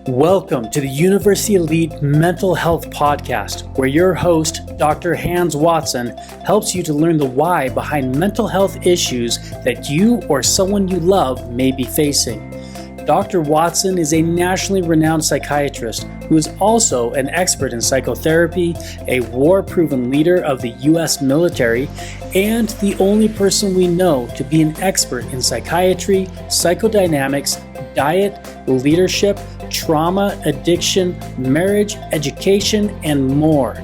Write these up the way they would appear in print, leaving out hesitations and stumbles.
Welcome to the University Elite Mental Health Podcast, where your host, Dr. Hans Watson, helps you to learn the why behind mental health issues that you or someone you love may be facing. Dr. Watson is a nationally renowned psychiatrist who is also an expert in psychotherapy, a war-proven leader of the U.S. military, and the only person we know to be an expert in psychiatry, psychodynamics, diet, leadership, trauma, addiction, marriage, education, and more.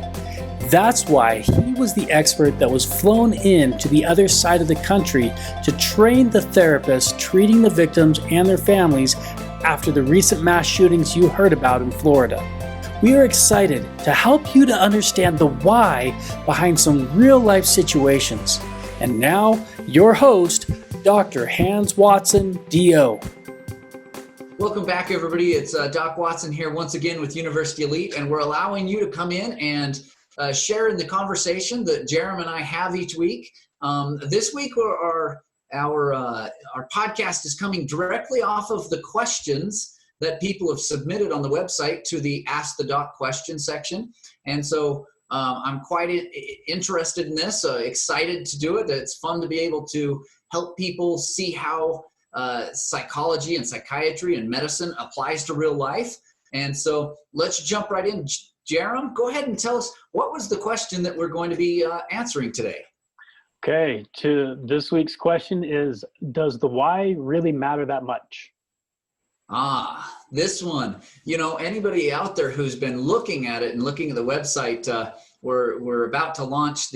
That's why he was the expert that was flown in to the other side of the country to train the therapists treating the victims and their families after the recent mass shootings you heard about in Florida. We are excited to help you to understand the why behind some real-life situations. And now, your host, Dr. Hans Watson, D.O. Welcome back, everybody. It's Doc Watson here once again with University Elite, and we're allowing you to come in and share in the conversation that Jerem and I have each week. This week, our podcast is coming directly off of the questions that people have submitted on the website to the Ask the Doc question section, and so I'm quite interested in this. Excited to do it. It's fun to be able to help people see how psychology and psychiatry and medicine applies to real life. And so let's jump right in. Jerem, go ahead and tell us, what was the question that we're going to be answering today? Okay, to this week's question is, does the why really matter that much? This one, anybody out there who's been looking at it and looking at the website, we're about to launch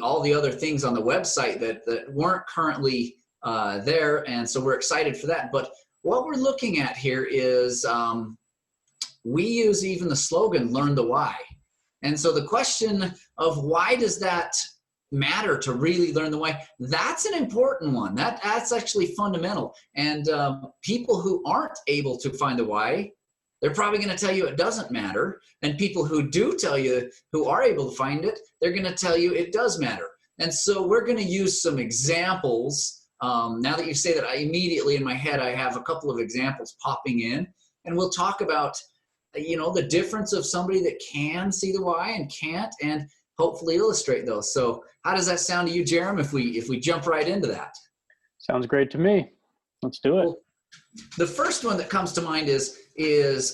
all the other things on the website that weren't currently there, and so we're excited for that. But what we're looking at here is we use even the slogan, learn the why. And so the question of why does that matter to really learn the why, that's an important one. That's actually fundamental. And people who aren't able to find the why, they're probably going to tell you it doesn't matter. And people who do tell you, who are able to find it, they're going to tell you it does matter. And so we're going to use some examples. Now that you say that, I immediately in my head, I have a couple of examples popping in, and we'll talk about, the difference of somebody that can see the why and can't, and hopefully illustrate those. So how does that sound to you, Jerem, if we jump right into that? Sounds great to me. Let's do it. Well, the first one that comes to mind is there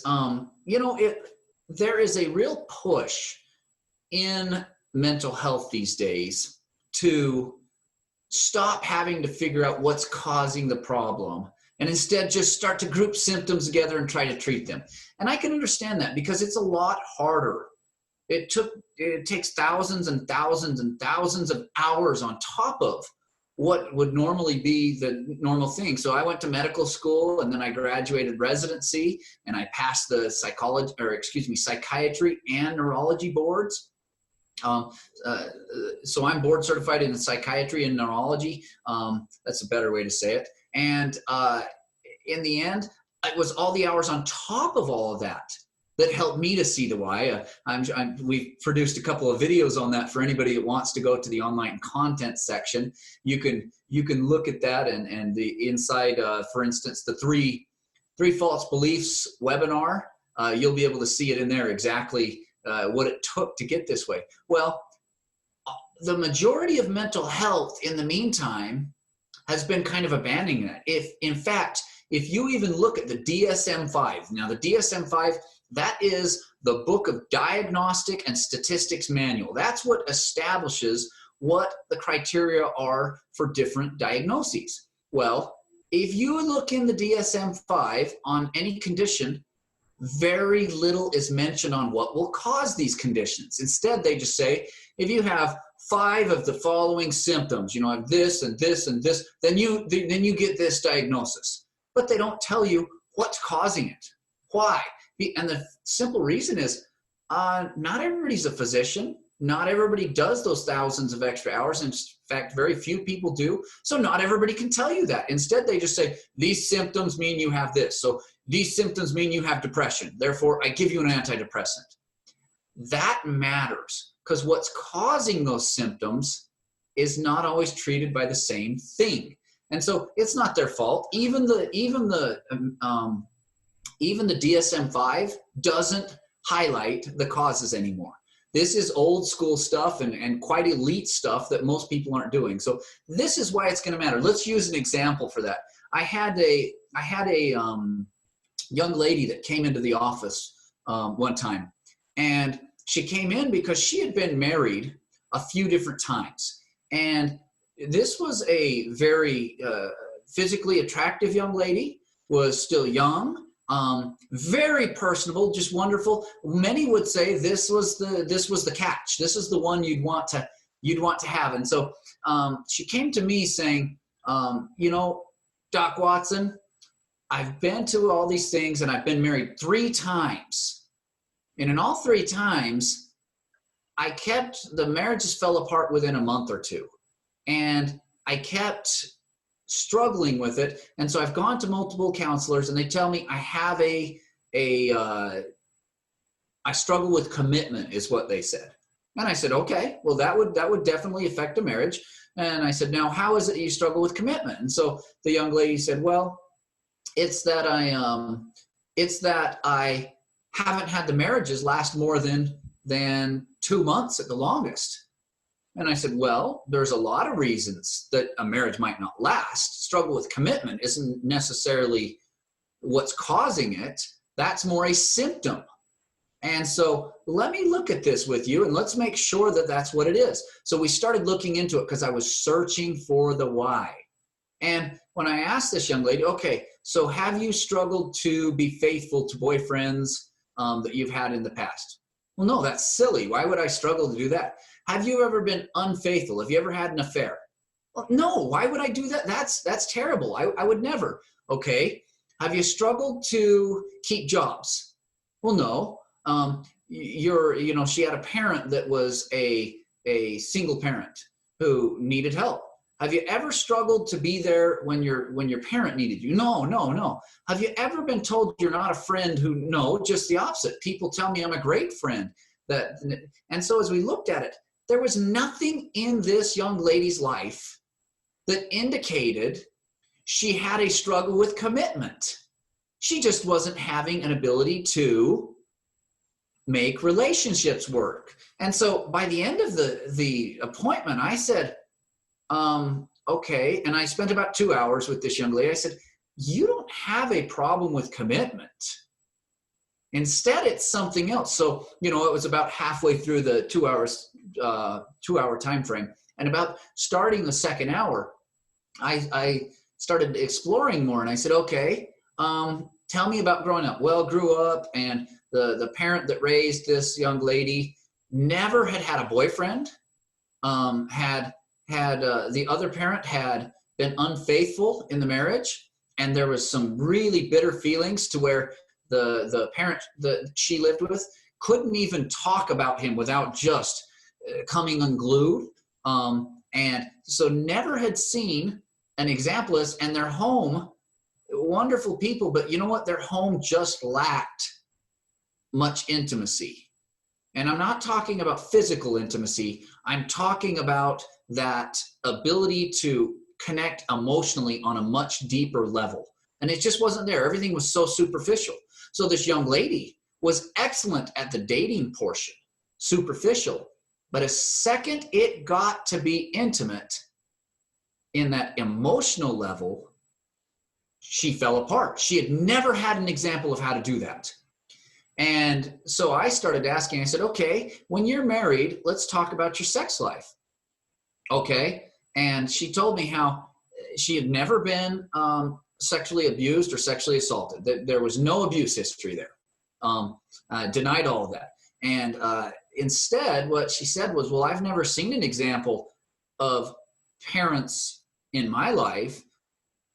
is a real push in mental health these days to stop having to figure out what's causing the problem and instead just start to group symptoms together and try to treat them. And I can understand that because it's a lot harder. It takes thousands and thousands and thousands of hours on top of what would normally be the normal thing. So I went to medical school, and then I graduated residency, and I passed the psychiatry and neurology boards. So I'm board certified in psychiatry and neurology. That's a better way to say it. And in the end, it was all the hours on top of all of that helped me to see the why. We've produced a couple of videos on that for anybody that wants to go to the online content section. You can look at that and the inside, for instance, the three false beliefs webinar. You'll be able to see it in there exactly what it took to get this way. Well, the majority of mental health in the meantime has been kind of abandoning that. If you even look at the DSM-5, now the DSM-5, that is the Book of Diagnostic and Statistics Manual. That's what establishes what the criteria are for different diagnoses. Well, if you look in the DSM-5 on any condition, very little is mentioned on what will cause these conditions. Instead, they just say, if you have 5 of the following symptoms, I have this and this and this, then you get this diagnosis. But they don't tell you what's causing it. Why? And the simple reason is not everybody's a physician. Not everybody does those thousands of extra hours. In fact, very few people do. So not everybody can tell you that. Instead, they just say, these symptoms mean you have this. So these symptoms mean you have depression. Therefore, I give you an antidepressant. That matters because what's causing those symptoms is not always treated by the same thing. And so it's not their fault. Even the DSM-5 doesn't highlight the causes anymore. This is old school stuff and quite elite stuff that most people aren't doing. So this is why it's going to matter. Let's use an example for that. I had a young lady that came into the office one time, and she came in because she had been married a few different times. And this was a very physically attractive young lady, was still young, very personable, just wonderful. Many would say this was the catch. This is the one you'd want to have. And so she came to me saying, Doc Watson, I've been to all these things and I've been married 3 times. And in all 3 times, the marriages fell apart within a month or 2. And I kept struggling with it. And so I've gone to multiple counselors and they tell me I have I struggle with commitment is what they said. And I said, okay, well, that would definitely affect a marriage. And I said, now, how is it you struggle with commitment? And so the young lady said, well, it's that I haven't had the marriages last more than 2 months at the longest. And I said, well, there's a lot of reasons that a marriage might not last. Struggle with commitment isn't necessarily what's causing it. That's more a symptom. And so let me look at this with you and let's make sure that that's what it is. So we started looking into it because I was searching for the why. And when I asked this young lady, okay, so have you struggled to be faithful to boyfriends that you've had in the past? Well, no, that's silly. Why would I struggle to do that? Have you ever been unfaithful? Have you ever had an affair? Well, no, why would I do that? That's terrible. I would never. Okay. Have you struggled to keep jobs? Well, no. She had a parent that was a single parent who needed help. Have you ever struggled to be there when your parent needed you? No. Have you ever been told you're not a friend no, just the opposite. People tell me I'm a great friend. And so as we looked at it, there was nothing in this young lady's life that indicated she had a struggle with commitment. She just wasn't having an ability to make relationships work. And so by the end of the appointment, I said, okay. And I spent about 2 hours with this young lady. I said, you don't have a problem with commitment. Instead, it's something else. So, it was about halfway through the 2 hour time frame. And about starting the second hour, I started exploring more. And I said, okay, tell me about growing up. Well, grew up, and the parent that raised this young lady never had a boyfriend, the other parent had been unfaithful in the marriage, and there was some really bitter feelings to where the parent that she lived with couldn't even talk about him without just coming unglued. And so never had seen an examplist, and their home, wonderful people, but you know what? Their home just lacked much intimacy. And I'm not talking about physical intimacy. I'm talking about that ability to connect emotionally on a much deeper level. And it just wasn't there. Everything was so superficial. So this young lady was excellent at the dating portion, superficial. But a second it got to be intimate in that emotional level, she fell apart. She had never had an example of how to do that. And so I started asking, I said, okay, when you're married, let's talk about your sex life. Okay. And she told me how she had never been sexually abused or sexually assaulted. There was no abuse history there. Denied all of that. And instead, what she said was, well, I've never seen an example of parents in my life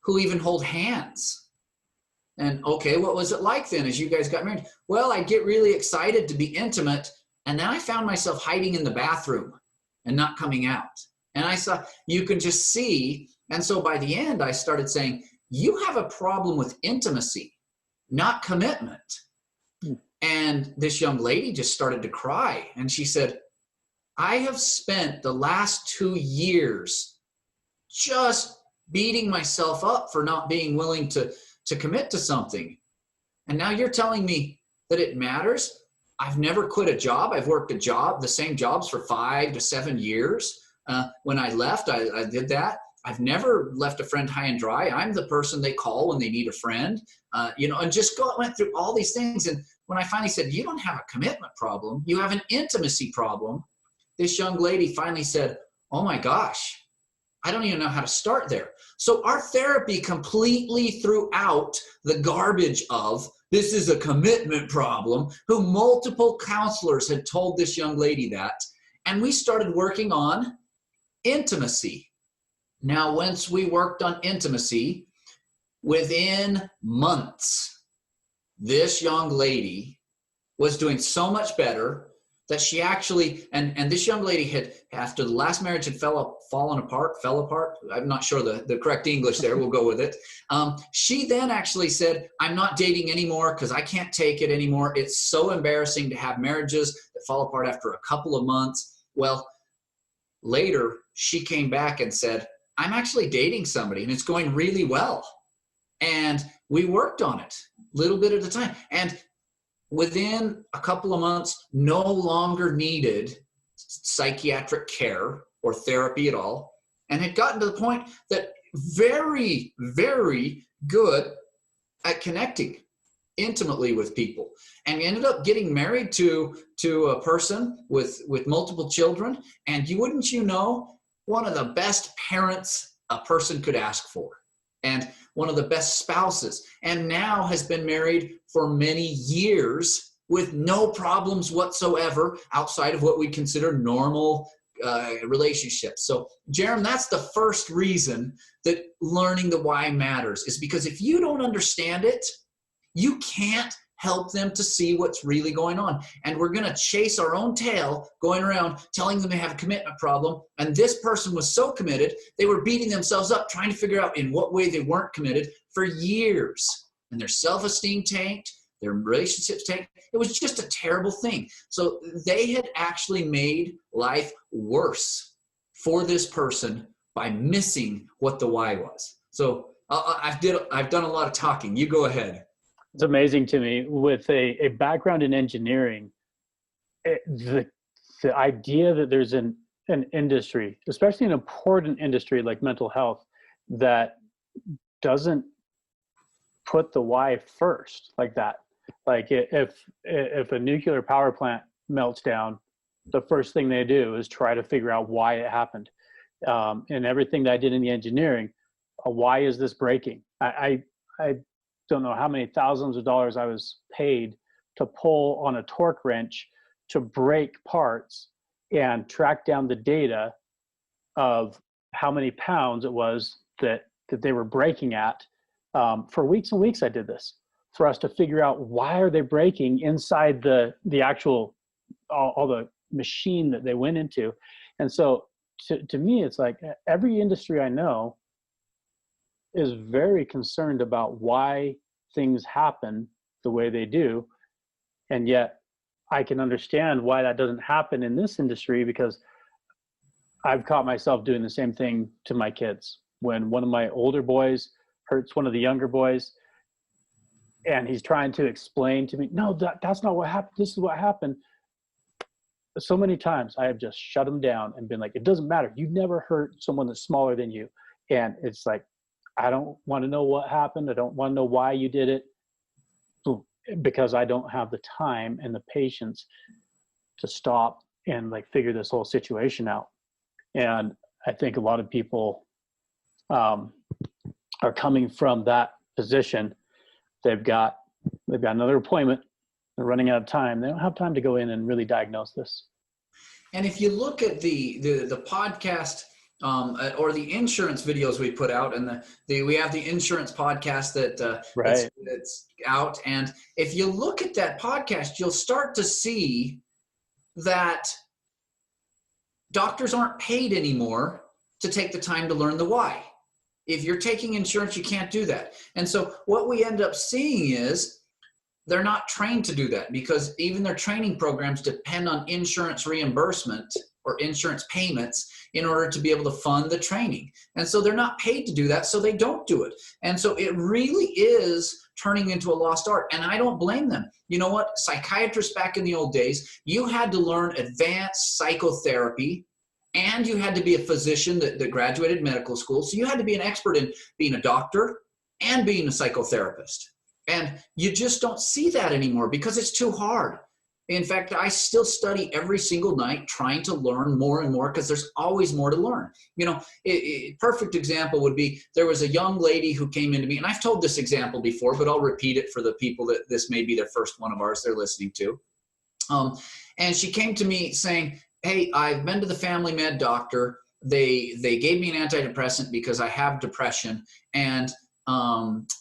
who even hold hands. And okay, what was it like then as you guys got married? Well, I'd get really excited to be intimate, and then I found myself hiding in the bathroom and not coming out. And I saw, you can just see. And so by the end, I started saying, you have a problem with intimacy, not commitment. And this young lady just started to cry. And she said, I have spent the last 2 years just beating myself up for not being willing to commit to something. And now you're telling me that it matters? I've never quit a job. I've worked the same jobs for 5 to 7 years. When I left, I did that. I've never left a friend high and dry. I'm the person they call when they need a friend, and just went through all these things. And when I finally said, you don't have a commitment problem, you have an intimacy problem, this young lady finally said, oh my gosh, I don't even know how to start there. So our therapy completely threw out the garbage of, this is a commitment problem, who multiple counselors had told this young lady that. And we started working on intimacy. Now, once we worked on intimacy, within months, this young lady was doing so much better that she actually, and this young lady had, after the last marriage had fell apart, I'm not sure the correct English there, we'll go with it. She then actually said, I'm not dating anymore because I can't take it anymore. It's so embarrassing to have marriages that fall apart after a couple of months. Well, later she came back and said, I'm actually dating somebody and it's going really well. And we worked on it a little bit at a time. And within a couple of months, no longer needed psychiatric care or therapy at all, and had gotten to the point that very, very good at connecting intimately with people, and ended up getting married to a person with multiple children, and wouldn't you know, one of the best parents a person could ask for, and one of the best spouses, and now has been married for many years with no problems whatsoever outside of what we consider normal relationships. So, Jerem, that's the first reason that learning the why matters, is because if you don't understand it, you can't help them to see what's really going on. And we're going to chase our own tail going around telling them they have a commitment problem. And this person was so committed, they were beating themselves up trying to figure out in what way they weren't committed for years. And their self-esteem tanked, their relationships tanked. It was just a terrible thing. So they had actually made life worse for this person by missing what the why was. So I've done a lot of talking. You go ahead. It's amazing to me, with a background in engineering, the idea that there's an industry, especially an important industry like mental health, that doesn't put the why first like that. Like if a nuclear power plant melts down, the first thing they do is try to figure out why it happened. And everything that I did in the engineering, why is this breaking? I don't know how many thousands of dollars I was paid to pull on a torque wrench to break parts and track down the data of how many pounds it was that they were breaking at. For weeks and weeks I did this for us to figure out why are they breaking inside the actual, all the machine that they went into. And so to me, it's like every industry I know is very concerned about why things happen the way they do. And yet I can understand why that doesn't happen in this industry, because I've caught myself doing the same thing to my kids. When one of my older boys hurts one of the younger boys, and he's trying to explain to me, no, that's not what happened. This is what happened. So many times I have just shut him down and been like, it doesn't matter. You never hurt someone that's smaller than you. And it's like, I don't want to know what happened. I don't want to know why you did it, because I don't have the time and the patience to stop and like figure this whole situation out. And I think a lot of people are coming from that position. They've got another appointment. They're running out of time. They don't have time to go in and really diagnose this. And if you look at the podcast or the insurance videos we put out, and we have the insurance podcast that's out. And if you look at that podcast, you'll start to see that doctors aren't paid anymore to take the time to learn the why. If you're taking insurance, you can't do that. And so what we end up seeing is they're not trained to do that, because even their training programs depend on insurance reimbursement or insurance payments in order to be able to fund the training. And so they're not paid to do that, so they don't do it. And so it really is turning into a lost art. And I don't blame them. You know what? Psychiatrists back in the old days, you had to learn advanced psychotherapy, and you had to be a physician that graduated medical school. So you had to be an expert in being a doctor and being a psychotherapist. And you just don't see that anymore because it's too hard. In fact, I still study every single night trying to learn more and more because there's always more to learn. You know, perfect example would be there was a young lady who came into me, and I've told this example before, but I'll repeat it for the people that this may be their first one of ours they're listening to. And she came to me saying, hey, I've been to the family med doctor. They gave me an antidepressant because I have depression, and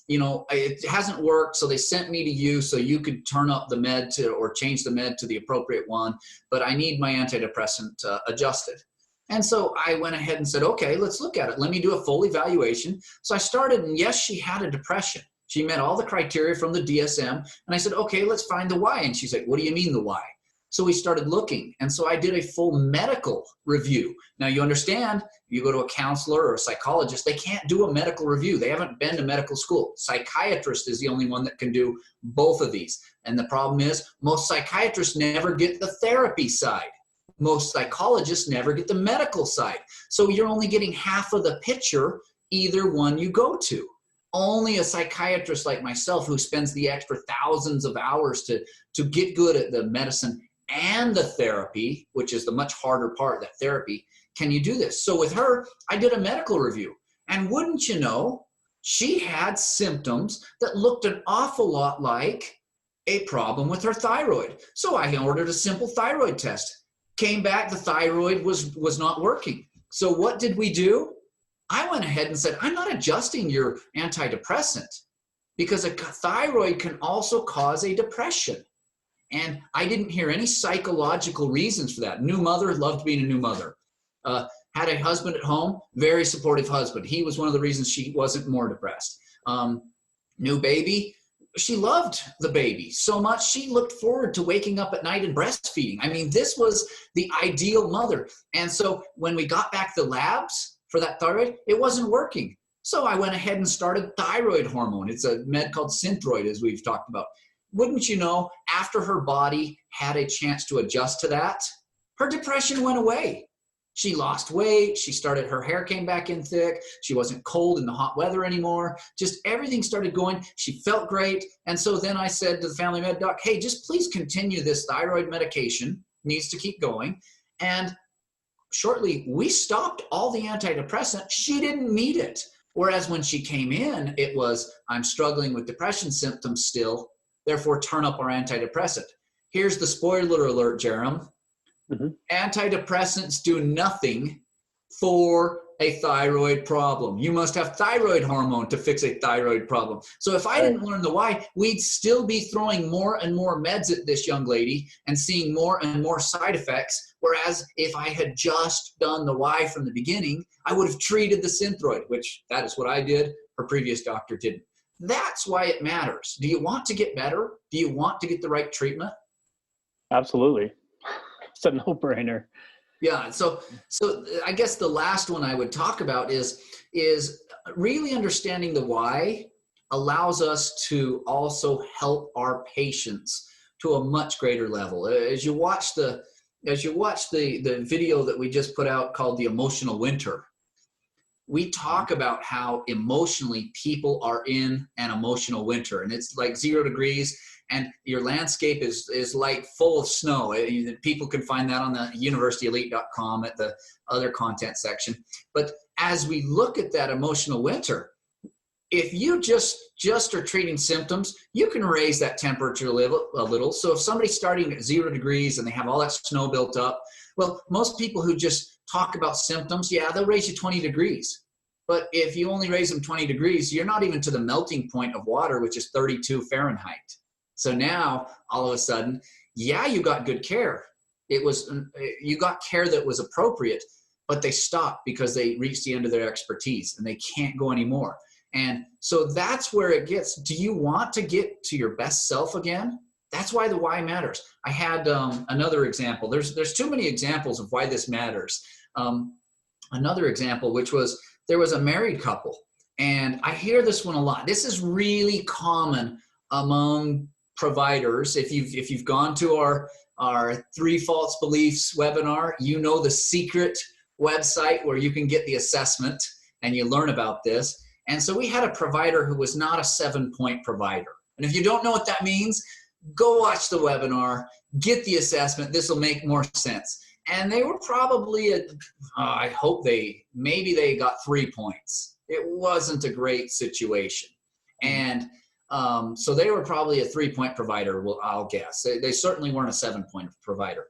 you know, it hasn't worked, so they sent me to you so you could turn up the med or change the med to the appropriate one, but I need my antidepressant adjusted. And so I went ahead and said, okay, let's look at it. Let me do a full evaluation. So I started, and yes, she had a depression. She met all the criteria from the DSM, and I said, okay, let's find the why. And she's like, what do you mean the why? So we started looking, and so I did a full medical review. Now you understand, you go to a counselor or a psychologist, they can't do a medical review. They haven't been to medical school. Psychiatrist is the only one that can do both of these. And the problem is most psychiatrists never get the therapy side. Most psychologists never get the medical side. So you're only getting half of the picture either one you go to. Only a psychiatrist like myself who spends the extra thousands of hours to get good at the medicine and the therapy, which is the much harder part, that therapy, can you do this? So with her, I did a medical review. And wouldn't you know, she had symptoms that looked an awful lot like a problem with her thyroid. So I ordered a simple thyroid test. Came back, the thyroid was not working. So what did we do? I went ahead and said, I'm not adjusting your antidepressant because a thyroid can also cause a depression. And I didn't hear any psychological reasons for that. New mother, loved being a new mother. Had a husband at home, very supportive husband. He was one of the reasons she wasn't more depressed. New baby, she loved the baby so much she looked forward to waking up at night and breastfeeding. I mean, this was the ideal mother. And so when we got back the labs for that thyroid, it wasn't working. So I went ahead and started thyroid hormone. It's a med called Synthroid, as we've talked about. Wouldn't you know, after her body had a chance to adjust to that, her depression went away. She lost weight. She started, her hair came back in thick. She wasn't cold in the hot weather anymore. Just everything started going. She felt great. And so then I said to the family med doc, hey, just please continue this thyroid medication. Needs to keep going. And shortly, we stopped all the antidepressant. She didn't need it. Whereas when she came in, it was, I'm struggling with depression symptoms still. Therefore, turn up our antidepressant. Here's the spoiler alert, Jerem. Mm-hmm. Antidepressants do nothing for a thyroid problem. You must have thyroid hormone to fix a thyroid problem. So if I didn't learn the why, we'd still be throwing more and more meds at this young lady and seeing more and more side effects. Whereas if I had just done the why from the beginning, I would have treated the Synthroid, which that is what I did. Her previous doctor didn't. That's why it matters. Do you want to get better? Do you want to get the right treatment? Absolutely. It's a no-brainer. Yeah. So I guess the last one I would talk about is really understanding the why allows us to also help our patients to a much greater level. As you watch the video that we just put out called The Emotional Winter, we talk about how emotionally people are in an emotional winter, and it's like 0 degrees and your landscape is like full of snow. People can find that on the universityelite.com at the other content section. But as we look at that emotional winter, if you just are treating symptoms, you can raise that temperature a little. So if somebody's starting at 0 degrees and they have all that snow built up, well, most people who just talk about symptoms, yeah, they'll raise you 20 degrees. But if you only raise them 20 degrees, you're not even to the melting point of water, which is 32 Fahrenheit. So now, all of a sudden, yeah, you got good care. You got care that was appropriate, but they stopped because they reached the end of their expertise and they can't go anymore. And so that's where it gets, do you want to get to your best self again? That's why the why matters. I had another example. There's too many examples of why this matters. Another example, which was there was a married couple, and I hear this one a lot. This is really common among providers. If you've gone to our 3 False Beliefs webinar, you know the secret website where you can get the assessment and you learn about this. And so we had a provider who was not a 7-point provider. And if you don't know what that means, go watch the webinar, get the assessment. This will make more sense. And they were probably, I hope maybe they got 3 points. It wasn't a great situation. And so they were probably a 3-point provider, I'll guess. They certainly weren't a 7-point provider.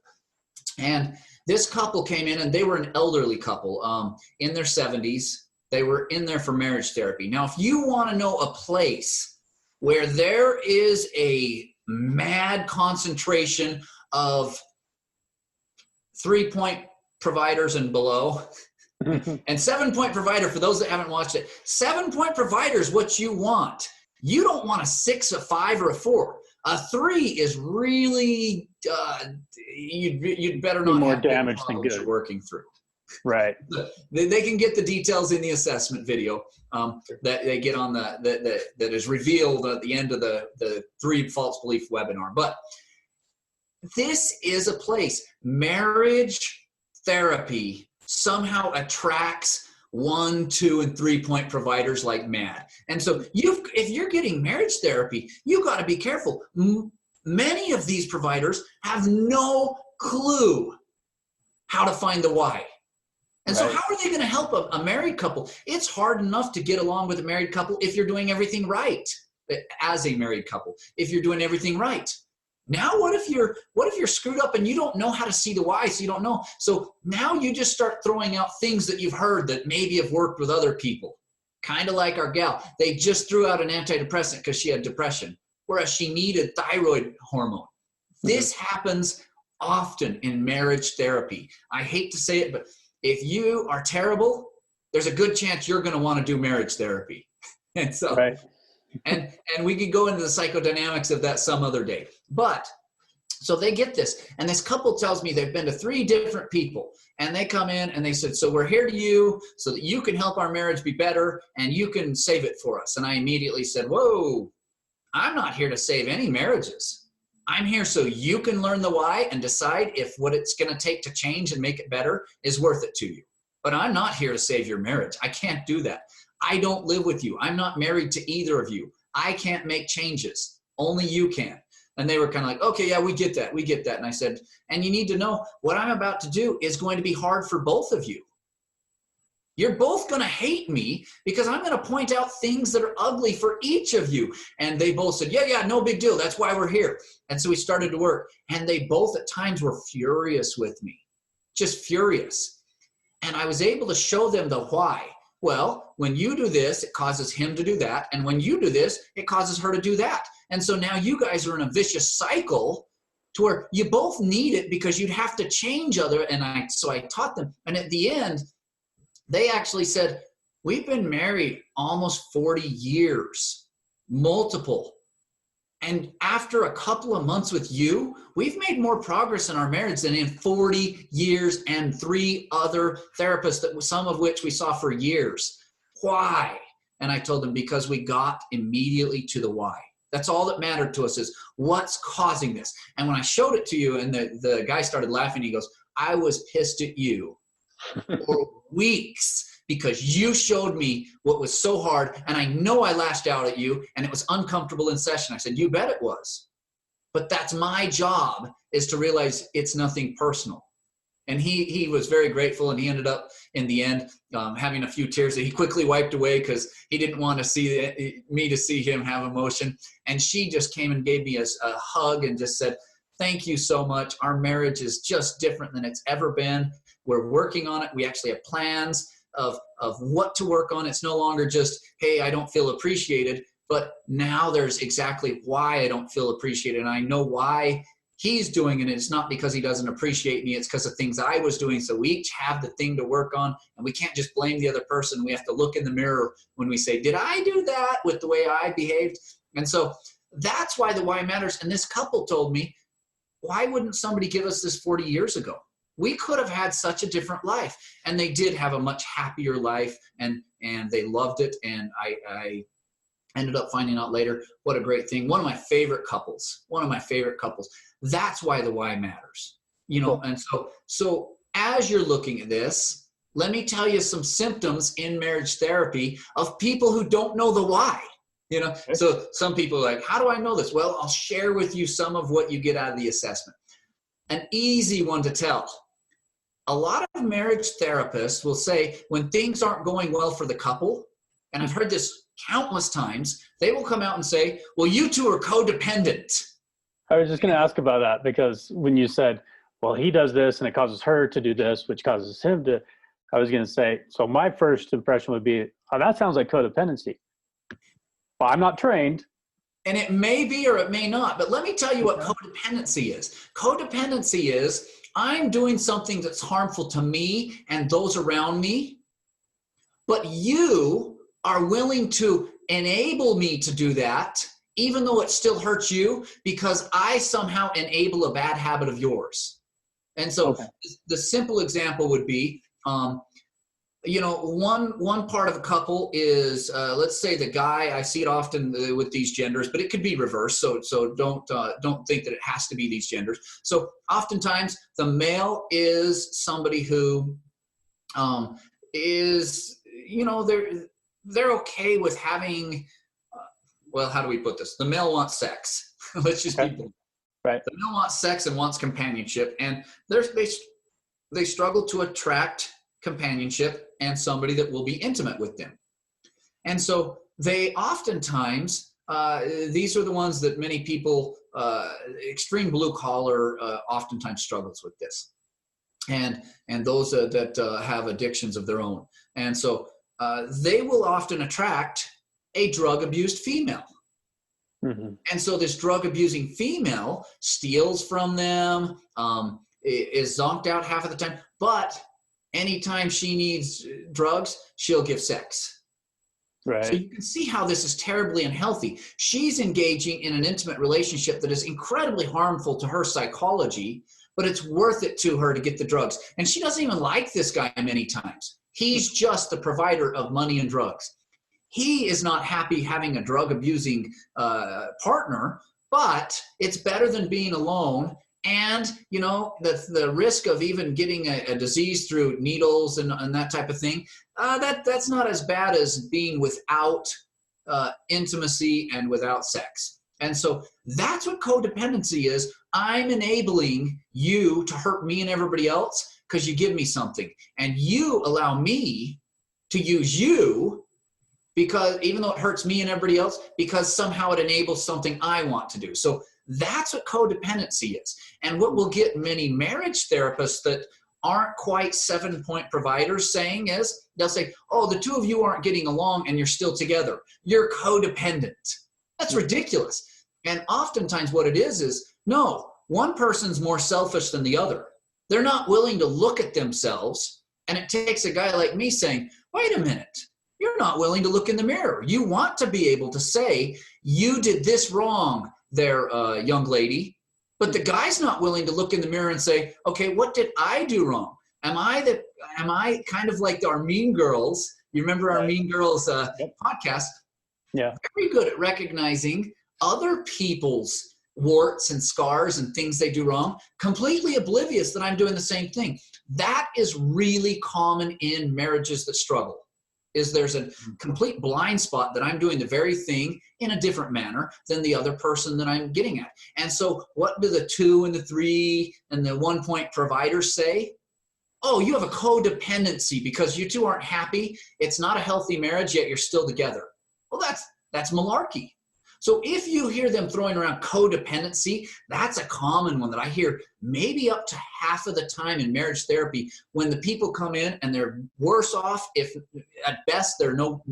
And this couple came in, and they were an elderly couple in their 70s. They were in there for marriage therapy. Now, if you want to know a place where there is a mad concentration of 3-point providers and below, and 7-point provider, for those that haven't watched it, 7-point provider is what you want. You don't want a 6, a 5, or a 4. A 3 is really, you'd better not more have damage than good. You're working through. Right. They can get the details in the assessment video that they get on that is revealed at the end of the 3 False Belief webinar. But this is a place. Marriage therapy somehow attracts 1, 2, and 3-point providers like mad. And so if you're getting marriage therapy, you got to be careful. Many of these providers have no clue how to find the why. And so how are they going to help a married couple? It's hard enough to get along with a married couple if you're doing everything right as a married couple, if you're doing everything right. Now, what if you're screwed up and you don't know how to see the why, so you don't know. So now you just start throwing out things that you've heard that maybe have worked with other people. Kind of like our gal. They just threw out an antidepressant because she had depression, whereas she needed thyroid hormone. This happens often in marriage therapy. I hate to say it, but if you are terrible, there's a good chance you're going to want to do marriage therapy. And so, and we could go into the psychodynamics of that some other day. But so they get this, and this couple tells me they've been to 3 different people, and they come in and they said, so we're here to you so that you can help our marriage be better and you can save it for us. And I immediately said, whoa, I'm not here to save any marriages. I'm here so you can learn the why and decide if what it's going to take to change and make it better is worth it to you. But I'm not here to save your marriage. I can't do that. I don't live with you. I'm not married to either of you. I can't make changes. Only you can. And they were kind of like, okay, yeah, we get that. We get that. And I said, and you need to know what I'm about to do is going to be hard for both of you. You're both going to hate me because I'm going to point out things that are ugly for each of you. And they both said, yeah, no big deal. That's why we're here. And so we started to work. And they both at times were furious with me, just furious. And I was able to show them the why. Well, when you do this, it causes him to do that. And when you do this, it causes her to do that. And so now you guys are in a vicious cycle to where you both need it because you'd have to change other. And so I taught them. And at the end, they actually said, we've been married almost 40 years, multiple. And after a couple of months with you, we've made more progress in our marriage than in 40 years and 3 other therapists, that some of which we saw for years. Why? And I told them, because we got immediately to the why. That's all that mattered to us, is what's causing this. And when I showed it to you and the guy started laughing, he goes, I was pissed at you for weeks because you showed me what was so hard, and I know I lashed out at you and it was uncomfortable in session. I said, you bet it was. But that's my job, is to realize it's nothing personal. And he was very grateful, and he ended up in the end having a few tears that he quickly wiped away because he didn't want to see me to see him have emotion. And she just came and gave me a hug and just said, thank you so much. Our marriage is just different than it's ever been. We're working on it. We actually have plans of what to work on. It's no longer just, hey, I don't feel appreciated, but now there's exactly why I don't feel appreciated. And I know why he's doing it. It's not because he doesn't appreciate me. It's because of things I was doing. So we each have the thing to work on, and we can't just blame the other person. We have to look in the mirror when we say, did I do that with the way I behaved? And so that's why the why matters. And this couple told me, why wouldn't somebody give us this 40 years ago? We could have had such a different life. And they did have a much happier life, and they loved it. And I ended up finding out later what a great thing. One of my favorite couples. That's why the why matters. You know, and so as you're looking at this, let me tell you some symptoms in marriage therapy of people who don't know the why. You know, so some people are like, how do I know this? Well, I'll share with you some of what you get out of the assessment. An easy one to tell. A lot of marriage therapists will say when things aren't going well for the couple, and I've heard this countless times, they will come out and say, well, you two are codependent. I was just going to ask about that, because when you said, well, he does this and it causes her to do this, which causes him to, I was going to say, so my first impression would be, oh, that sounds like codependency. Well, I'm not trained. And it may be or it may not, but let me tell you what codependency is. Codependency is I'm doing something that's harmful to me and those around me, but you are willing to enable me to do that, even though it still hurts you, because I somehow enable a bad habit of yours. And so the simple example would be, you know, one part of a couple is, let's say the guy, I see it often with these genders, but it could be reversed. So don't think that it has to be these genders. So oftentimes the male is somebody who is, you know, they're okay with having, well, how do we put this? The male wants sex. Let's just be blunt. Right. The male wants sex and wants companionship, and they struggle to attract companionship and somebody that will be intimate with them. And so they oftentimes, these are the ones that many people, extreme blue collar, oftentimes struggles with this. And those that have addictions of their own. And so they will often attract a drug abused female. Mm-hmm. And so this drug abusing female steals from them, is zonked out half of the time, but anytime she needs drugs, she'll give sex. Right. So you can see how this is terribly unhealthy. She's engaging in an intimate relationship that is incredibly harmful to her psychology, but it's worth it to her to get the drugs. And she doesn't even like this guy many times. He's just the provider of money and drugs. He is not happy having a drug abusing partner, but it's better than being alone. And, you know, the risk of even getting a disease through needles and that type of thing, that's not as bad as being without intimacy and without sex. And so that's what codependency is. I'm enabling you to hurt me and everybody else because you give me something. And you allow me to use you, because even though it hurts me and everybody else, because somehow it enables something I want to do. So that's what codependency is. And what we'll get many marriage therapists that aren't quite 7-point providers saying is, they'll say, oh, the two of you aren't getting along and you're still together. You're codependent. That's ridiculous. And oftentimes what it is no, one person's more selfish than the other. They're not willing to look at themselves. And it takes a guy like me saying, wait a minute. You're not willing to look in the mirror. You want to be able to say, you did this wrong there, young lady. But the guy's not willing to look in the mirror and say, okay, what did I do wrong? Am I kind of like our Mean Girls? You remember our Mean Girls podcast? Yeah. Very good at recognizing other people's warts and scars and things they do wrong, completely oblivious that I'm doing the same thing. That is really common in marriages that struggle. Is there's a complete blind spot that I'm doing the very thing in a different manner than the other person that I'm getting at. And so what do the 2 and the 3 and the 1-point providers say? Oh, you have a codependency because you two aren't happy. It's not a healthy marriage, yet you're still together. Well, that's malarkey. So if you hear them throwing around codependency, that's a common one that I hear maybe up to half of the time in marriage therapy when the people come in and they're worse off. If at best they're no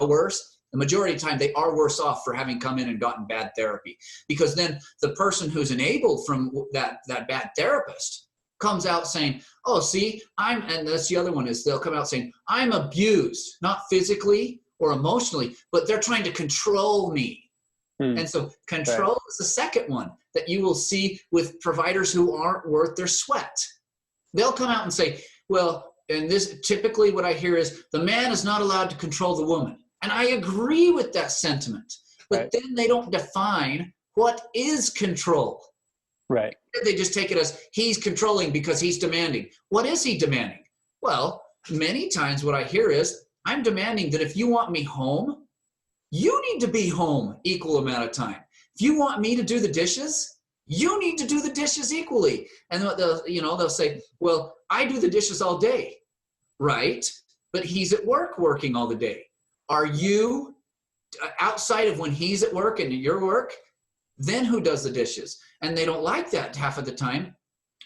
worse. The majority of the time they are worse off for having come in and gotten bad therapy, because then the person who's enabled from that bad therapist comes out saying, oh, see, and that's the other one is they'll come out saying, I'm abused, not physically or emotionally, but they're trying to control me. Hmm. And so control is the second one that you will see with providers who aren't worth their sweat. They'll come out and say, well, and this typically what I hear is the man is not allowed to control the woman. And I agree with that sentiment, but then they don't define what is control. Right. They just take it as he's controlling because he's demanding. What is he demanding? Well, many times what I hear is I'm demanding that if you want me home, you need to be home equal amount of time. If you want me to do the dishes, you need to do the dishes equally. And they'll say, well, I do the dishes all day, right? But he's at work working all the day. Are you outside of when he's at work and your work? Then who does the dishes? And they don't like that half of the time,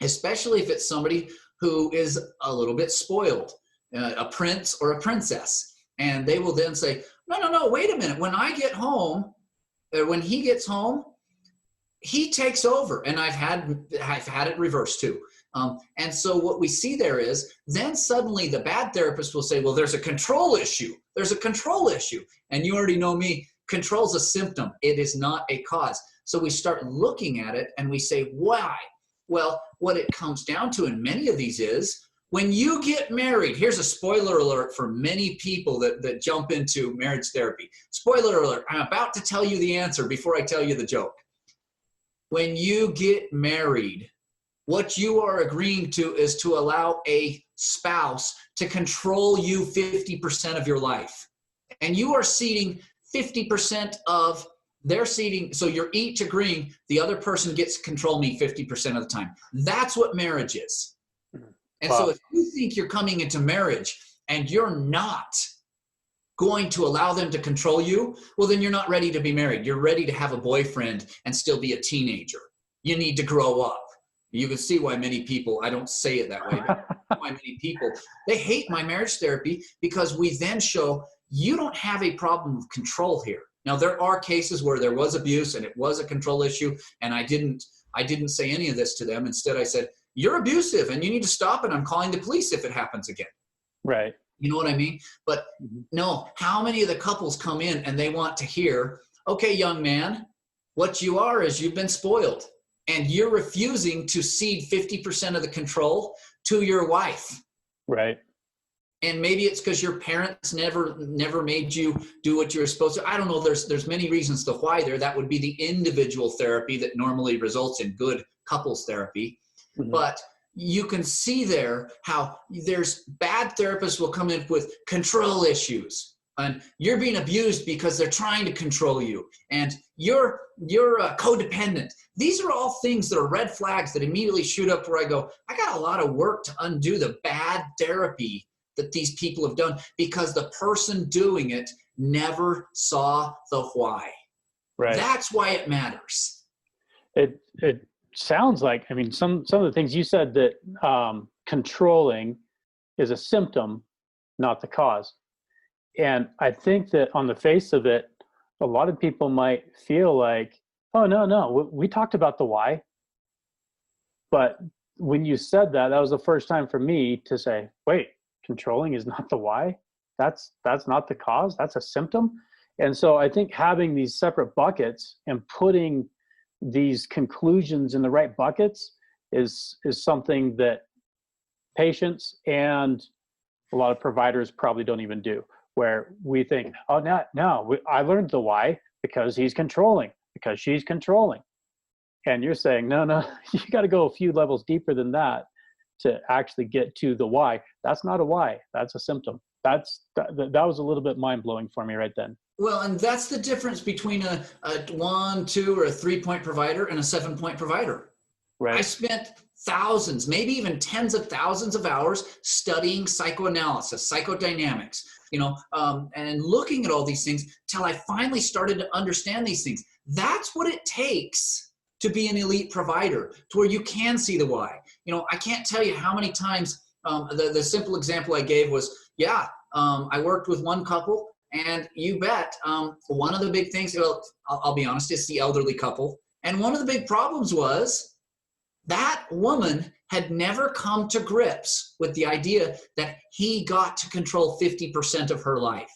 especially if it's somebody who is a little bit spoiled, a prince or a princess. And they will then say, no, wait a minute. When I get home, or when he gets home, he takes over. And I've had it reversed too. And so what we see there is then suddenly the bad therapist will say, well, there's a control issue. There's a control issue. And you already know me, control's a symptom. It is not a cause. So we start looking at it and we say, why? Well, what it comes down to in many of these is when you get married, here's a spoiler alert for many people that jump into marriage therapy. Spoiler alert, I'm about to tell you the answer before I tell you the joke. When you get married, what you are agreeing to is to allow a spouse to control you 50% of your life. And you are ceding 50% of their ceding. So you're each agreeing the other person gets to control me 50% of the time. That's what marriage is. And so if you think you're coming into marriage and you're not going to allow them to control you, well, then you're not ready to be married. You're ready to have a boyfriend and still be a teenager. You need to grow up. You can see why many people, I don't say it that way, but why many people, they hate my marriage therapy because we then show you don't have a problem of control here. Now, there are cases where there was abuse and it was a control issue, and I didn't say any of this to them. Instead, I said, you're abusive and you need to stop, and I'm calling the police if it happens again. Right. You know what I mean? But no, how many of the couples come in and they want to hear, okay, young man, what you are is you've been spoiled and you're refusing to cede 50% of the control to your wife. Right. And maybe it's because your parents never made you do what you were supposed to. I don't know. There's many reasons to why there. That would be the individual therapy that normally results in good couples therapy. Mm-hmm. But you can see there how there's bad therapists will come in with control issues. And you're being abused because they're trying to control you. And you're codependent. These are all things that are red flags that immediately shoot up where I go, I got a lot of work to undo the bad therapy that these people have done because the person doing it never saw the why. Right. That's why it matters. It sounds like, I mean, some of the things you said that controlling is a symptom, not the cause. And I think that on the face of it, a lot of people might feel like, oh, no, we talked about the why. But when you said that was the first time for me to say, wait, controlling is not the why. That's not the cause. That's a symptom. And so I think having these separate buckets and putting these conclusions in the right buckets is something that patients and a lot of providers probably don't even do, where we think, oh, no, I learned the why because he's controlling, because she's controlling. And you're saying, no, you got to go a few levels deeper than that to actually get to the why. That's not a why. That's a symptom. That was a little bit mind-blowing for me right then. Well, and that's the difference between a 1, 2, or a 3-point provider and a 7-point provider. Right. I spent thousands, maybe even tens of thousands of hours studying psychoanalysis, psychodynamics, and looking at all these things till I finally started to understand these things. That's what it takes to be an elite provider, to where you can see the why. I can't tell you how many times the simple example I gave was, I worked with one couple, and you bet one of the big things, I'll be honest, it's the elderly couple. And one of the big problems was that woman had never come to grips with the idea that he got to control 50% of her life.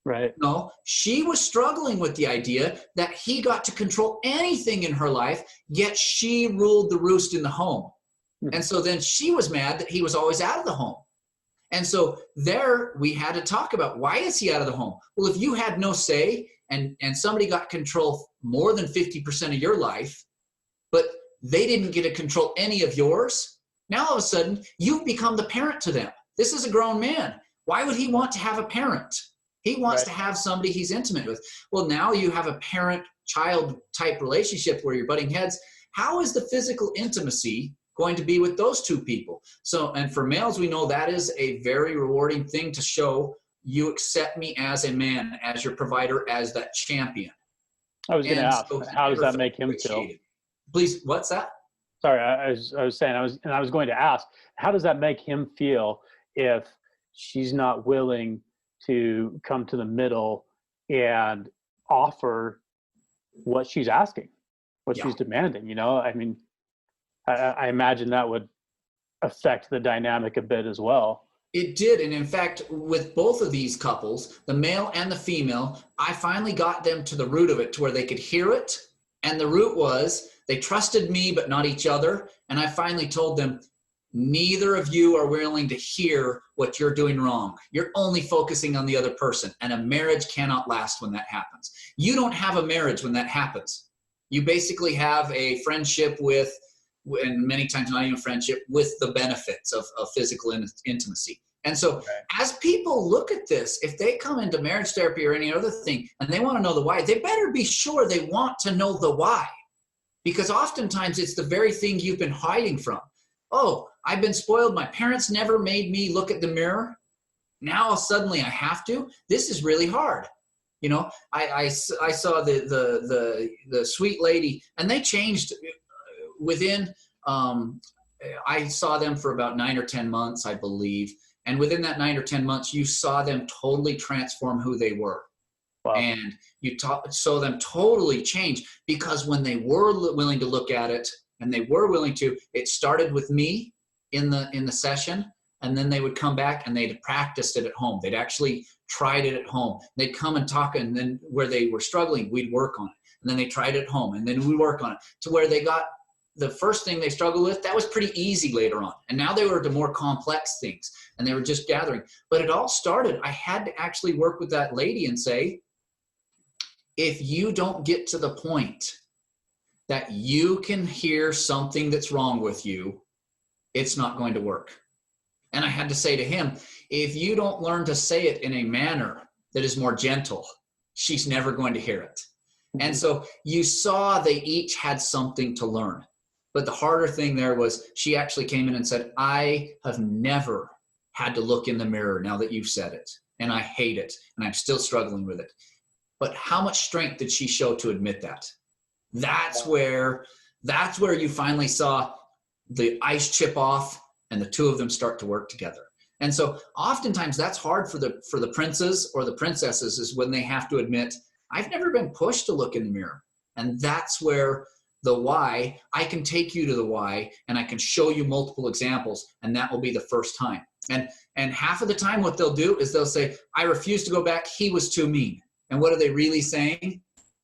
Right. No, she was struggling with the idea that he got to control anything in her life, yet she ruled the roost in the home. And so then she was mad that he was always out of the home. And so there we had to talk about, why is he out of the home? Well, if you had no say and somebody got control more than 50% of your life, but they didn't get to control any of yours, now all of a sudden you've become the parent to them. This is a grown man. Why would he want to have a parent? He wants to have somebody he's intimate with. Well, now you have a parent-child type relationship where you're butting heads. How is the physical intimacy going to be with those two people? So, and for males, we know that is a very rewarding thing to show you accept me as a man, as your provider, as that champion. I was going to ask, how does that make him feel? Please, what's that? Sorry, I was saying, I was going to ask, how does that make him feel if she's not willing to come to the middle and offer what she's asking, what she's demanding? You know, I mean, I imagine that would affect the dynamic a bit as well. It did. And in fact, with both of these couples, the male and the female, I finally got them to the root of it, to where they could hear it. And the root was they trusted me, but not each other. And I finally told them, neither of you are willing to hear what you're doing wrong. You're only focusing on the other person. And a marriage cannot last when that happens. You don't have a marriage when that happens. You basically have a friendship with, and many times not even friendship, with the benefits of physical intimacy. And so as people look at this, if they come into marriage therapy or any other thing and they want to know the why, they better be sure they want to know the why. Because oftentimes it's the very thing you've been hiding from. Oh, I've been spoiled. My parents never made me look at the mirror. Now suddenly I have to. This is really hard. You know, I saw the sweet lady, and they changed within, I saw them for about 9 or 10 months, I believe. And within that 9 or 10 months, you saw them totally transform who they were. Wow. And you saw them totally change, because when they were willing to look at it, and they were willing to, it started with me in the session, and then they would come back and they'd practiced it at home. They'd actually tried it at home. They'd come and talk, and then where they were struggling, we'd work on it. And then they tried it at home, and then we'd work on it, to where they got the first thing they struggled with, that was pretty easy later on. And now they were to more complex things, and they were just gathering. But it all started, I had to actually work with that lady and say, if you don't get to the point that you can hear something that's wrong with you, it's not going to work. And I had to say to him, if you don't learn to say it in a manner that is more gentle, she's never going to hear it. And so you saw they each had something to learn. But the harder thing there was, she actually came in and said, I have never had to look in the mirror now that you've said it. And I hate it. And I'm still struggling with it. But how much strength did she show to admit that? That's where you finally saw the ice chip off and the two of them start to work together. And so oftentimes that's hard for the princes or the princesses, is when they have to admit, I've never been pushed to look in the mirror. And that's where the why, I can take you to the why, and I can show you multiple examples, and that will be the first time. And half of the time what they'll do is they'll say, I refuse to go back, he was too mean. And what are they really saying?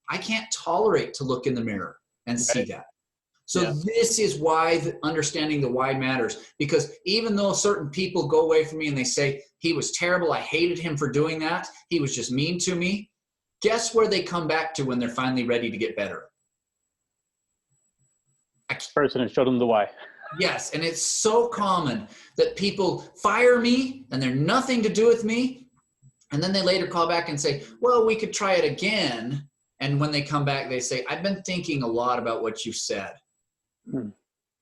I can't tolerate to look in the mirror and see that. So this is why understanding the why matters, because even though certain people go away from me and they say, he was terrible, I hated him for doing that, he was just mean to me, guess where they come back to when they're finally ready to get better? Person and showed them the why. Yes, and it's so common that people fire me and they're nothing to do with me, and then they later call back and say, well, we could try it again. And when they come back, they say, I've been thinking a lot about what you said.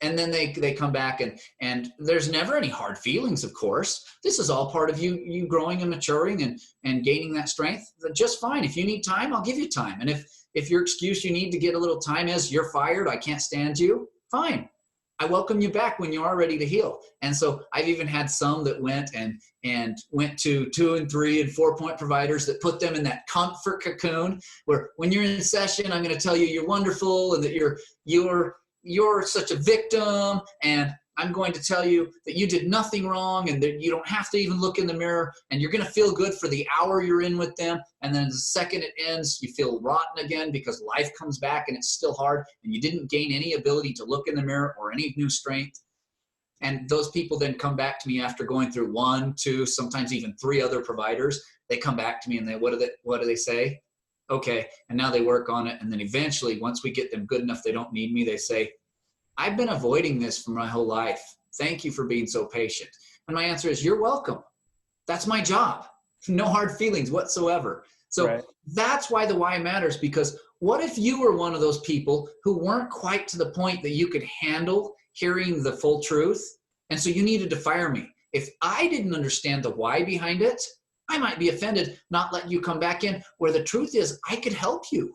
And then they come back, and there's never any hard feelings, of course. This is all part of you growing and maturing and gaining that strength. Just fine. If you need time, I'll give you time. And if your excuse you need to get a little time is you're fired, I can't stand you, fine. I welcome you back when you are ready to heal. And so I've even had some that went to 2 and 3 and 4 point providers that put them in that comfort cocoon where when you're in session, I'm going to tell you you're wonderful and that you're such a victim. And I'm going to tell you that you did nothing wrong and that you don't have to even look in the mirror, and you're going to feel good for the hour you're in with them. And then the second it ends, you feel rotten again because life comes back and it's still hard and you didn't gain any ability to look in the mirror or any new strength. And those people then come back to me after going through 1, 2, sometimes even 3 other providers. They come back to me and what do they say? Okay. And now they work on it. And then eventually, once we get them good enough, they don't need me. They say, I've been avoiding this for my whole life. Thank you for being so patient. And my answer is, you're welcome. That's my job. No hard feelings whatsoever. So That's why the why matters, because what if you were one of those people who weren't quite to the point that you could handle hearing the full truth, and so you needed to fire me? If I didn't understand the why behind it, I might be offended, not let you come back in, where the truth is I could help you.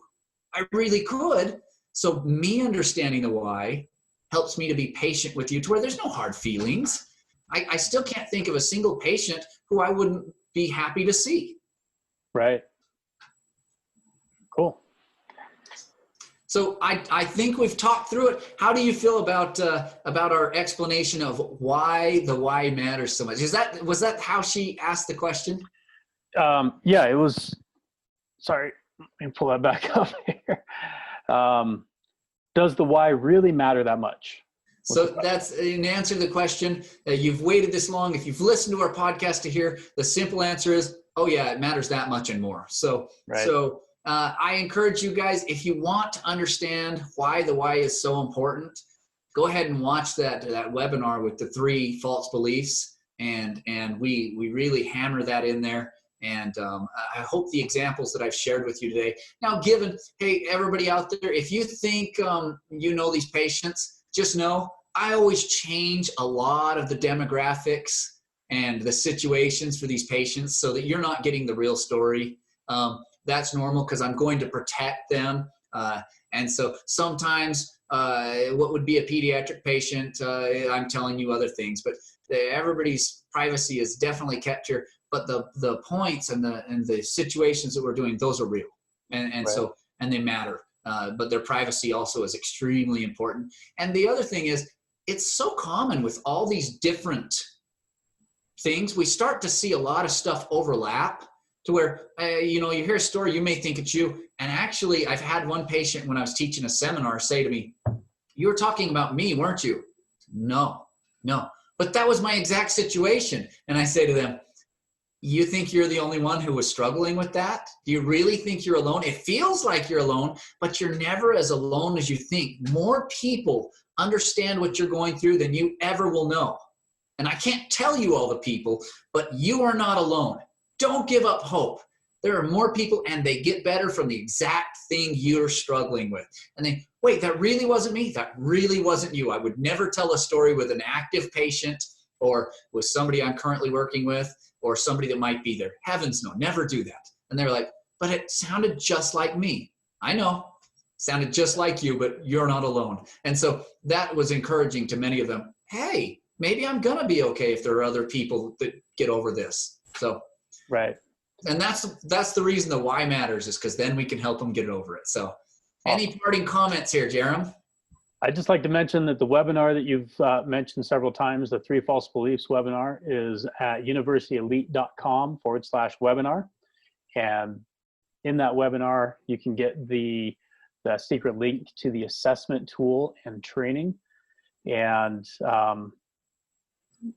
I really could. So me understanding the why helps me to be patient with you to where there's no hard feelings. I still can't think of a single patient who I wouldn't be happy to see. Right. Cool. So I think we've talked through it. How do you feel about our explanation of why the why matters so much? Was that how she asked the question? Yeah, it was. Sorry, let me pull that back up here. Does the why really matter that much? So that's an answer to the question. You've waited this long. If you've listened to our podcast to hear, the simple answer is, oh yeah, it matters that much and more. So I encourage you guys, if you want to understand why the why is so important, go ahead and watch that webinar with the 3 false beliefs, and we really hammer that in there. And I hope the examples that I've shared with you today. Now, hey, everybody out there, if you think you know these patients, just know I always change a lot of the demographics and the situations for these patients so that you're not getting the real story. That's normal because I'm going to protect them. And so sometimes what would be a pediatric patient, I'm telling you other things, but everybody's privacy is definitely kept here. But the points and the situations that we're doing, those are real. And so they matter. But their privacy also is extremely important. And the other thing is, it's so common with all these different things. We start to see a lot of stuff overlap to where, you hear a story, you may think it's you. And actually, I've had one patient when I was teaching a seminar say to me, you were talking about me, weren't you? No. But that was my exact situation. And I say to them, you think you're the only one who was struggling with that? Do you really think you're alone? It feels like you're alone, but you're never as alone as you think. More people understand what you're going through than you ever will know. And I can't tell you all the people, but you are not alone. Don't give up hope. There are more people, and they get better from the exact thing you're struggling with. And they, wait, that really wasn't me? That really wasn't you. I would never tell a story with an active patient or with somebody I'm currently working with or somebody that might be there. Heavens no, never do that. And they're like, but it sounded just like me. I know, sounded just like you, but you're not alone. And so that was encouraging to many of them. Hey, maybe I'm gonna be okay if there are other people that get over this. So, right. And that's the reason the why matters, is because then we can help them get over it. So any parting comments here, Jerem? I'd just like to mention that the webinar that you've mentioned several times, the 3 False Beliefs webinar, is at universityelite.com/webinar. And in that webinar, you can get the secret link to the assessment tool and training. And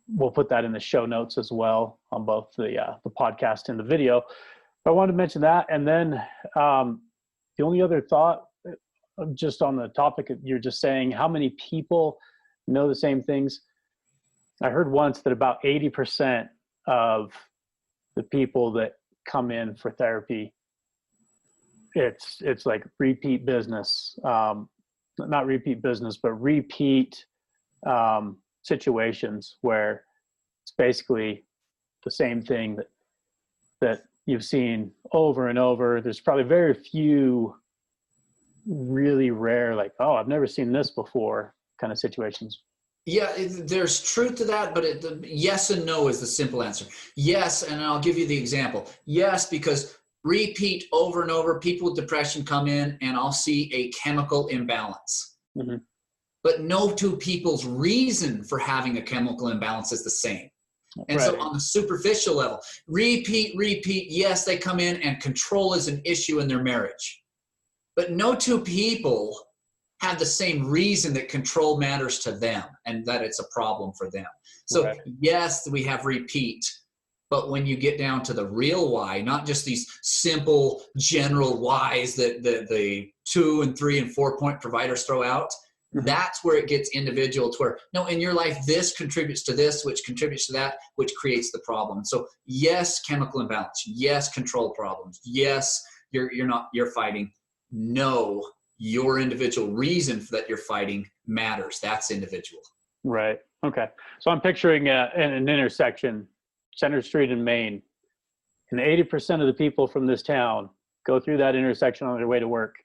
we'll put that in the show notes as well on both the podcast and the video. I wanted to mention that. And then the only other thought, just on the topic you're just saying, how many people know the same things? I heard once that about 80% of the people that come in for therapy, it's like repeat business, not repeat business, but repeat situations where it's basically the same thing that you've seen over and over. There's probably very few really rare, like, oh, I've never seen this before kind of situations. Yeah, there's truth to that, but yes and no is the simple answer. Yes, and I'll give you the example. Yes, because repeat over and over, people with depression come in and I'll see a chemical imbalance. Mm-hmm. but no two people's reason for having a chemical imbalance is the same. And so on the superficial level, repeat, yes, they come in and control is an issue in their marriage. But no two people have the same reason that control matters to them and that it's a problem for them. So yes, we have repeat, but when you get down to the real why, not just these simple general whys that the 2 and 3 and 4 point providers throw out, that's where it gets individual to where, no, in your life, this contributes to this, which contributes to that, which creates the problem. So yes, chemical imbalance. Yes, control problems. Yes, you're fighting. No, your individual reason that you're fighting matters. That's individual. Right. Okay. So I'm picturing an intersection, Center Street in Maine, and 80% of the people from this town go through that intersection on their way to work.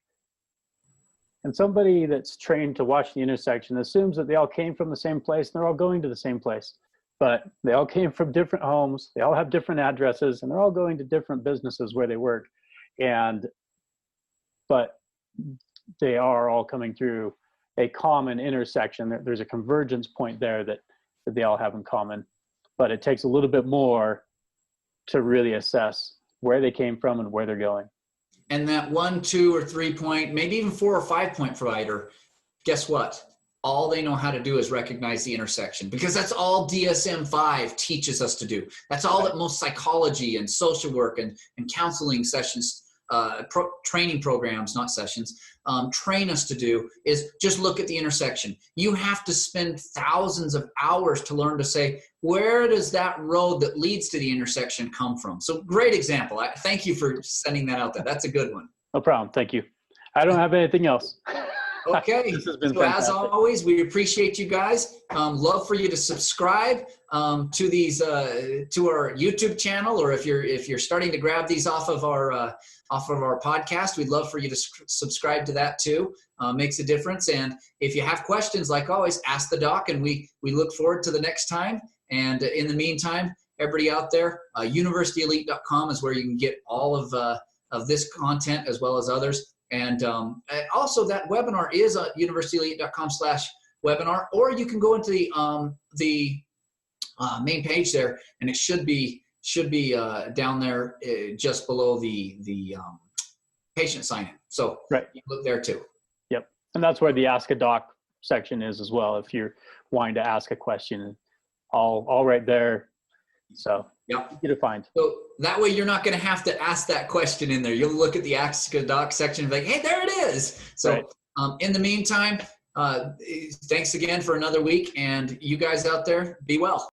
And somebody that's trained to watch the intersection assumes that they all came from the same place and they're all going to the same place. But they all came from different homes, they all have different addresses, and they're all going to different businesses where they work. But they are all coming through a common intersection. There's a convergence point there that they all have in common. But it takes a little bit more to really assess where they came from and where they're going. And that 1, 2, or 3 point, maybe even 4 or 5 point provider, guess what? All they know how to do is recognize the intersection, because that's all DSM-5 teaches us to do. That's all that most psychology and social work and counseling sessions, training programs, not sessions, train us to do, is just look at the intersection. You have to spend thousands of hours to learn to say, where does that road that leads to the intersection come from? So great example. Thank you for sending that out there. That's a good one. No problem. Thank you. I don't have anything else. Okay. This has been so as always, we appreciate you guys. Love for you to subscribe to these to our YouTube channel, or if you're starting to grab these off of our podcast, we'd love for you to subscribe to that too. Makes a difference. And if you have questions, like always, ask the doc, and we look forward to the next time. And in the meantime, everybody out there, universityelite.com is where you can get all of this content as well as others. And also that webinar is at universityelite.com/webinar, or you can go into the main page there, and it should be down there just below the patient sign-in. So you look there too. Yep. And that's where the Ask a Doc section is as well, if you're wanting to ask a question. All right there. So easy to find. So that way you're not going to have to ask that question in there. You'll look at the Ask a Doc section and be like, hey, there it is. So in the meantime, thanks again for another week, and you guys out there, be well.